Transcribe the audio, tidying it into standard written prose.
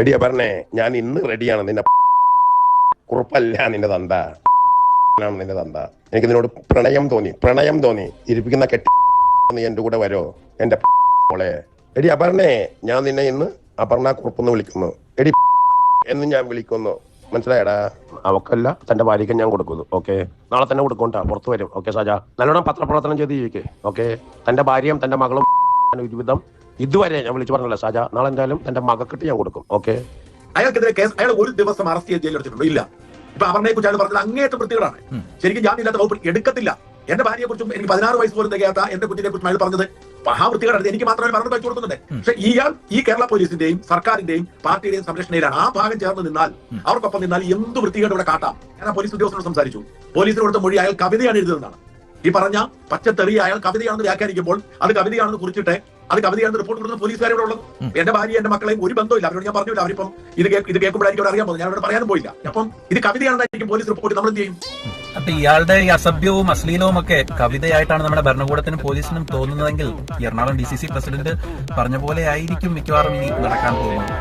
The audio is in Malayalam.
എടിയാ പറഞ്ഞേ, ഞാൻ ഇന്ന് റെഡിയാണ്. നിന്നെ കുറുപ്പല്ല നിന്റെ തന്ത, നിന്റെ തന്ത. എനിക്ക് നിന്നോട് പ്രണയം തോന്നി. ഇരിപ്പിക്കുന്ന കെട്ടി നീ എന്റെ കൂടെ വരോ എന്റെ മോളെ? എടി അപർണേ, ഞാൻ നിന്നെ ഇന്ന് അപർണ കുറുപ്പെന്ന് വിളിക്കുന്നു. എടി എന്ന് ഞാൻ വിളിക്കുന്നു, മനസ്സിലായടാ? അവക്കല്ല, തന്റെ ഭാര്യയ്ക്ക് ഞാൻ കൊടുക്കുന്നു. ഓക്കെ, നാളെ തന്നെ കൊടുക്കണ്ട, പുറത്തു വരും. ഓക്കെ സാജ, നല്ലോണം പത്രപ്രവർത്തനം ചെയ്ത് ജീവിക്കേ. ഓക്കെ, തന്റെ ഭാര്യയും തന്റെ മകളും ഒരുവിധം ഇതുവരെ ഞാൻ വിളിച്ചു പറഞ്ഞല്ലോ സാജ, നാളെ എന്തായാലും തന്റെ മകക്കിട്ട് ഞാൻ കൊടുക്കും. ഓക്കെ, അയാൾക്കെതിരെ കേസ് അയാൾ ഒരു ദിവസം അറസ്റ്റ് ചെയ്ത് ജയിലെടുത്തിട്ടുണ്ടോ? ഇല്ല. ഇപ്പൊ അപർണയെ കുറിച്ച് അയാൾ പറഞ്ഞത് അങ്ങേയറ്റം വൃത്തികളാണ്. ശരിക്കും ജാമ്യമില്ലാത്ത വകുപ്പ് എടുക്കത്തില്ല. എന്റെ ഭാര്യയെ കുറിച്ചും എനിക്ക് 16 വയസ്സ് പോലും തികയാത്ത എന്റെ കുഞ്ഞിനെ കുറിച്ചും അയാൾ പറഞ്ഞത് മഹാവൃത്തികളാണ്. എനിക്ക് മാത്രമേ പറഞ്ഞു വെച്ചു കൊടുക്കുന്നുണ്ട്. പക്ഷെ ഇയാൾ ഈ കേരള പോലീസിന്റെയും സർക്കാരിന്റെയും പാർട്ടിയുടെയും സംരക്ഷണയിലാണ്. ആ ഭാഗം ചേർന്ന് നിന്നാൽ, അവർക്കൊപ്പം നിന്നാൽ എന്ത് വൃത്തികേട് ഇവിടെ കാട്ടാം. ഞാൻ ആ പോലീസ് ഉദ്യോഗസ്ഥനോട് സംസാരിച്ചു. പോലീസിന് കൊടുത്ത മൊഴി അയാൾ കവിതയാണ് എഴുതുന്നതാണ്. ഈ പറഞ്ഞ പച്ചത്തെറി അയാൾ കവിതയാണെന്ന് വ്യാഖ്യാനിക്കുമ്പോൾ അത് കവിതയാണെന്ന് കുറിച്ചിട്ട് അത് കവിതയാണെന്ന് റിപ്പോർട്ട് കൊടുക്കുന്ന പോലീസുകാരെ ഇവിടെ ഉള്ളത്. എന്റെ ഭാര്യ എന്റെ മക്കളെയും ഒരു ബന്ധമില്ല. അവരോട് ഞാൻ പറഞ്ഞില്ല. അവരിപ്പം ഇത് കേൾക്കുമ്പോഴായിരിക്കും അറിയാൻ പോകുന്നത്. ഞാൻ അവിടെ പറയാനും പോയില്ല. അപ്പം ഇത് കവിതയാണെന്നായിരിക്കും പോലീസ് റിപ്പോർട്ട്. നമ്മൾ എന്ത് ചെയ്യും? അപ്പൊ ഇയാളുടെ ഈ അസഭ്യവും അശ്ലീലവും ഒക്കെ കവിതയായിട്ടാണ് നമ്മുടെ ഭരണകൂടത്തിനും പോലീസിനും തോന്നുന്നതെങ്കിൽ എറണാകുളം DCC പ്രസിഡന്റ് പറഞ്ഞ പോലെ ആയിരിക്കും മിക്കവാറും ഇനി നടക്കാൻ പോകുന്നത്.